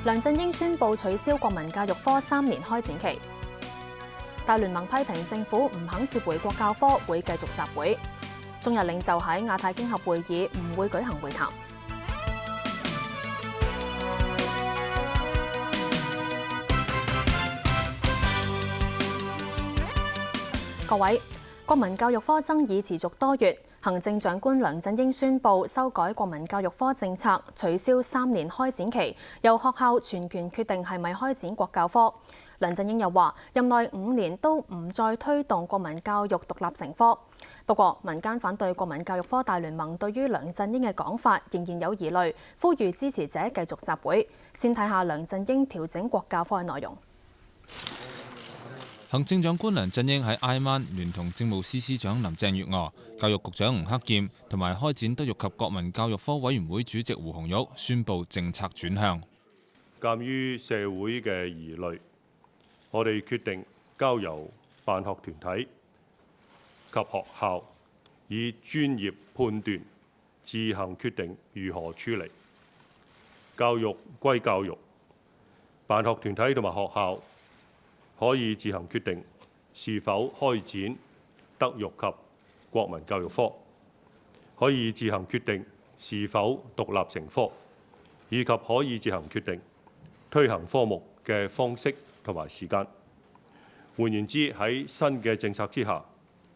梁振英宣布取消國民教育科3年開展期。大聯盟批評政府唔肯撤回國教科，會繼續集會。中日領袖喺亞太經合會議唔會舉行會談。各位，國民教育科爭議持續多月，行政長官梁振英宣布修改國民教育科政策，取消3年開展期，由學校全權決定係咪開展國教科。梁振英又話，任內5年都唔再推動國民教育獨立成科。不過，民間反對國民教育科大聯盟對於梁振英嘅講法仍然有疑慮，呼籲支持者繼續集會。先睇下梁振英調整國教科嘅內容。行政長官梁振英喺挨晚聯同政務司司長林鄭月娥、教育局長吳克儉同埋開展德育及國民教育科委員會主席胡紅玉宣布政策轉向。鑑於社會嘅疑慮，我哋決定交由辦學團體及學校以專業判斷自行決定如何處理。教育歸教育，辦學團體同埋學校可以自行決定是否開展德育及國民教育科，可以自行決定是否獨立成科，以及可以自行決定推行科目嘅方式同埋時間。換言之，喺新嘅政策之下，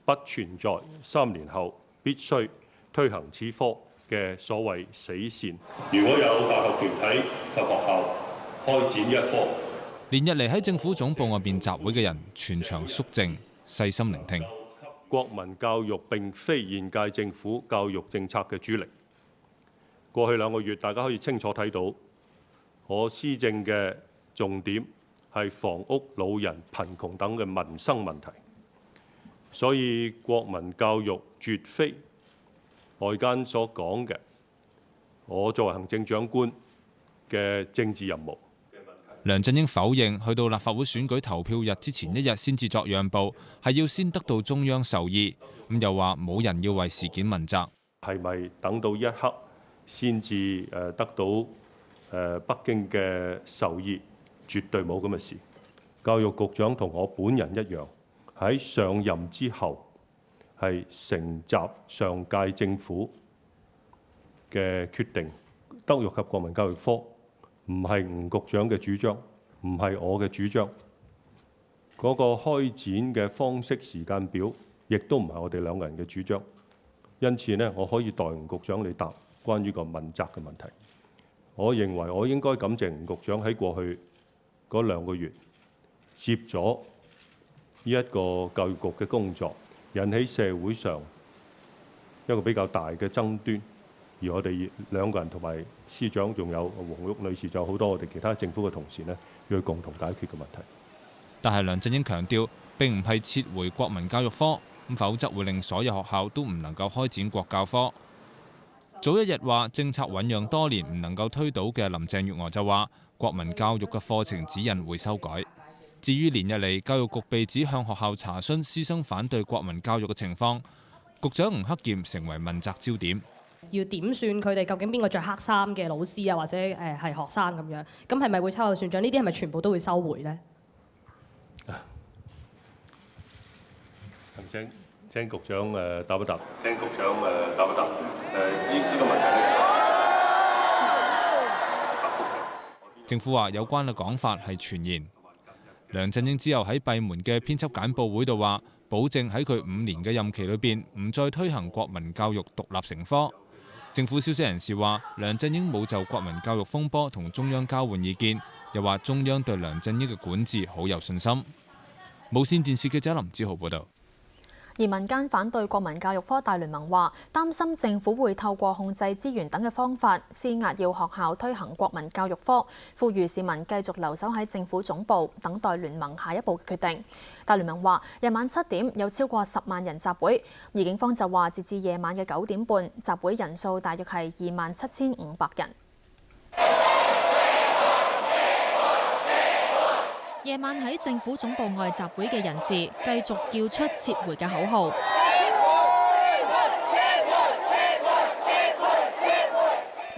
不存在3年後必須推行此科嘅所謂死線。如果有辦學團體及學校開展一科，連日嚟喺政府總部外邊集會嘅人，全場肅靜，細心聆聽。國民教育並非現屆政府教育政策嘅主力。過去2個月，大家可以清楚睇到，我施政嘅重點係房屋、老人、貧窮等嘅民生問題。所以國民教育絕非外間所講嘅，我作為行政長官嘅政治任務。梁振英否認去到立法會選舉投票日之前1日先至作讓步，係要先得到中央授意。咁又話冇人要為事件問責。係咪等到一刻先至得到北京嘅授意？絕對冇咁嘅事。教育局長同我本人一樣，喺上任之後係承襲上屆政府嘅決定，德育及國民教育科唔係吳局長嘅主張，唔係我嘅主張。嗰個開展嘅方式、時間表，亦都唔係我哋2個人嘅主張。因此呢，我可以代吳局長嚟答關於個問責嘅問題。我認為我應該感謝吳局長喺過去嗰2個月接咗呢一個教育局嘅工作，引起社會上一個比較大嘅爭端。而我哋2個人同埋司長，仲有黃玉女士，仲有好多我哋其他政府嘅同事呢，要去共同解決嘅問題。但係梁振英強調，並唔係撤回國民教育科，咁否則會令所有學校都唔能夠開展國教科。早1日話政策醖釀多年唔能夠推倒嘅林鄭月娥就話，國民教育嘅課程指引會修改。至於連日嚟教育局被指向學校查詢師生反對國民教育嘅情況，局長吳克儉成為問責焦點。要點算佢哋究竟邊個着黑衫嘅老師啊，或者係學生咁樣？咁係咪會秋後算賬？呢啲係咪全部都會收回呢？請局長答一答。請局長答一答。呢個問題呢，政府話有關嘅講法係傳言。梁振英之後喺閉門嘅編輯簡報會度話，保證喺佢5年嘅任期裏邊唔再推行國民教育獨立成科。政府消息人士話，梁振英冇就國民教育風波同中央交換意見，又話中央對梁振英嘅管治好有信心。無線電視記者林志豪報導。而民間反對國民教育科大聯盟話，擔心政府會透過控制資源等嘅方法施壓，要學校推行國民教育科，呼籲市民繼續留守喺政府總部，等待聯盟下一步嘅決定。大聯盟話，夜晚7點有超過10萬人集會，而警方就話，截至夜晚嘅9點半，集會人數大約係27,500人。夜晚喺政府總部外集會嘅人士繼續叫出撤回嘅口號。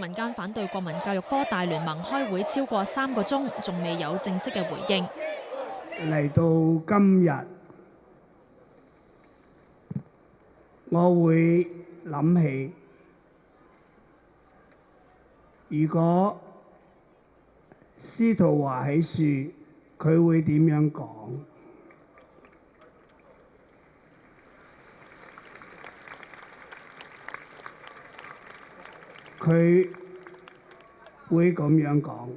民間反對國民教育科大聯盟開會超過3個鐘，仲未有正式嘅回應。嚟到今日，我會諗起，如果司徒華喺樹，佢會點樣講？佢會咁樣講：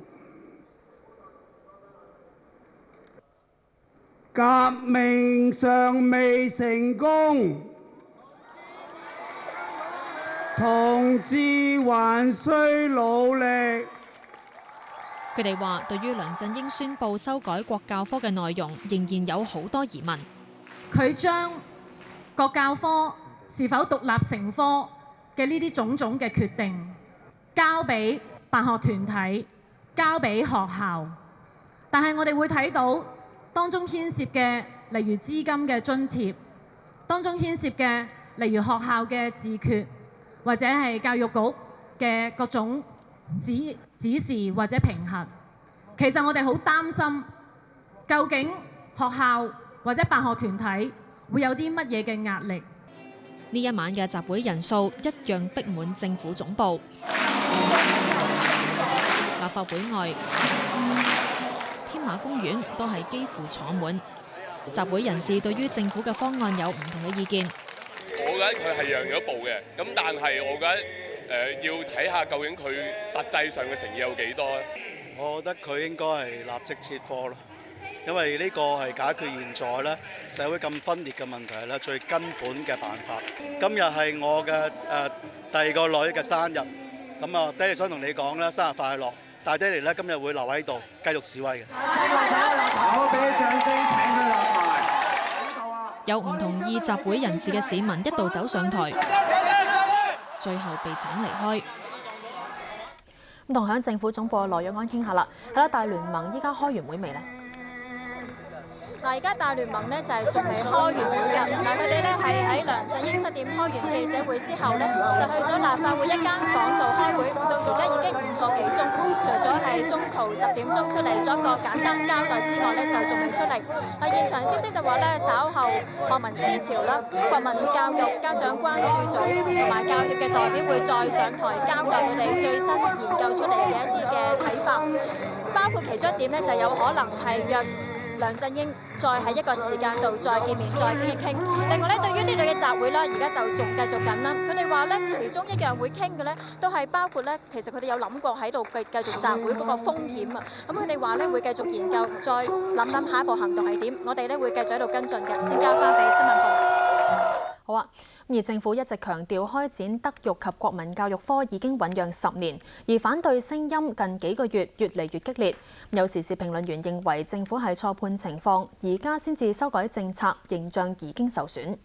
革命尚未成功，同志還需努力。佢哋話，對於梁振英宣布修改國教科嘅內容，仍然有好多疑問。佢將國教科是否獨立成科嘅呢啲種種嘅決定，交俾辦學團體，交俾學校。但係我哋會睇到當中牽涉嘅，例如資金嘅津貼，當中牽涉嘅，例如學校嘅自決，或者係教育局嘅各種指示或者評核。其實我哋好擔心，究竟學校或者辦學團體會有啲乜嘢嘅壓力？呢一晚嘅集會人數一樣逼滿政府總部、立法會外、添馬公園都係幾乎坐滿。集會人士對於政府嘅方案有唔同嘅意見。我覺得佢係讓咗步嘅，咁但係我覺得要睇下究竟佢實際上嘅誠意有幾多咧？我覺得佢應該係立即撤科咯，因為呢個係解決現在咧社會咁分裂嘅問題咧最根本嘅辦法。今日係我嘅第二個女嘅生日，咁啊爹哋想同你講啦，生日快樂！大爹哋咧今日會留喺度繼續示威嘅。我俾掌聲請佢落台。有唔同意集會人士嘅市民一度走上台，最後被請離開。咁同響政府總部嘅羅若安傾下啦，係啦，大聯盟依家開完會未呢？嗱，而家大聯盟呢就係仲未開完會嘅。嗱，佢哋呢係喺梁振英7點開完記者會之後呢，就去咗立法會一間房度開會，到而家已經5個幾鐘。除咗係中途10點鐘出嚟咗一個簡單交代之外呢，就仲未出嚟。嗱，現場消息就話呢，稍後學民思潮啦、國民教育家長關注組同埋教協嘅代表會再上台交代佢哋最新研究出嚟嘅一啲嘅睇法，包括其中一點呢，就有可能係約梁振英再喺一個時間度再見面，再傾一傾。另外咧，對於呢類嘅集會啦，而家就仲繼續緊啦。佢哋話咧，其中一樣會傾嘅咧，都係包括咧，其實佢哋有諗過喺度繼續集會嗰個風險啊。咁佢哋話咧會繼續研究，再諗下一步行動係點。我哋咧會繼續喺度跟進嘅。先交翻俾新聞部。好啊。而政府一直強調開展德育及國民教育科已經醖釀10年，而反對聲音近幾個月越嚟越激烈。有時事評論員認為政府係錯判情況，而家先至修改政策，形象已經受損。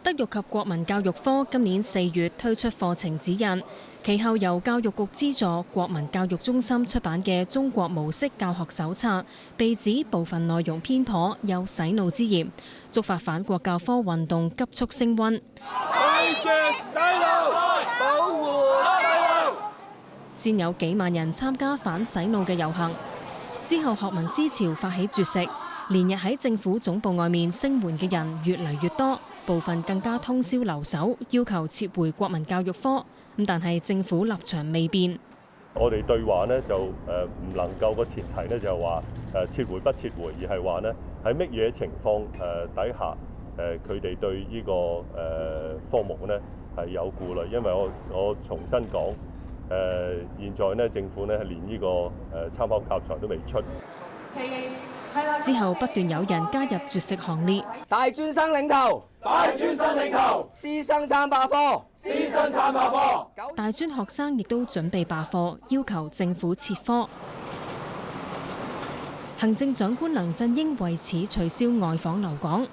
德育及國民教育科今年4月推出課程指引，其後由教育局資助國民教育中心出版嘅《中國模式教學手冊》被指部分內容偏頗，有洗腦之嫌，觸發反國教科運動急速升溫。拒絕洗腦，保護洗腦。先有幾萬人參加反洗腦嘅遊行，之後學民思潮發起絕食，連日喺政府總部外面聲援嘅人越嚟越多。部分更加通宵留守，要求撤回國民教育科。咁但係政府立場未變。我哋對話呢就唔能夠個前提呢就係話撤回不撤回，而係話呢喺乜嘢情況底下佢哋對呢個科目呢係有顧慮，因為我重新講現在呢政府呢連呢個參考教材都未出。之後不斷有人加入絕食行列，大專生領頭，大專生領頭，師生參罷課，師生參罷課。大專學生亦都準備罷課，要求政府撤科。行政長官梁振英為此取消外訪留港。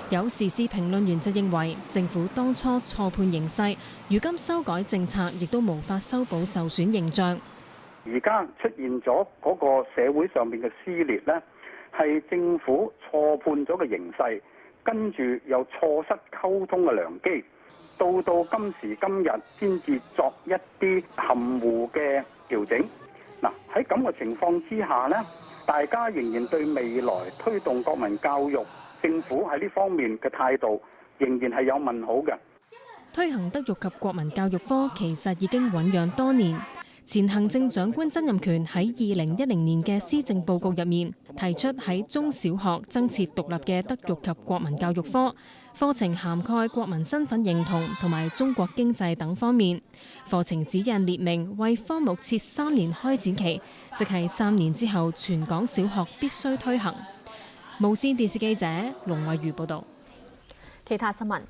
有時事評論員就認為，政府當初錯判形勢，如今修改政策亦都無法修補受損形象。而家出現咗嗰個社會上面嘅撕裂呢，係政府錯判咗個形勢，跟住又錯失溝通嘅良機。到今時今日先至作一啲含糊嘅調整。嗱，喺咁嘅情況之下呢，大家仍然對未來推動國民教育，政府喺呢方面嘅態度仍然係有問號嘅。推行德育及國民教育科其實已經醖釀多年。前行政長官曾蔭權喺2010年嘅施政報告入面提出喺中小學增設獨立嘅德育及國民教育科，課程涵蓋國民身份認同同埋中國經濟等方面。課程指引列明為科目設3年開展期，即係3年之後全港小學必須推行。無線電視記者龍慧如報導。其他新聞。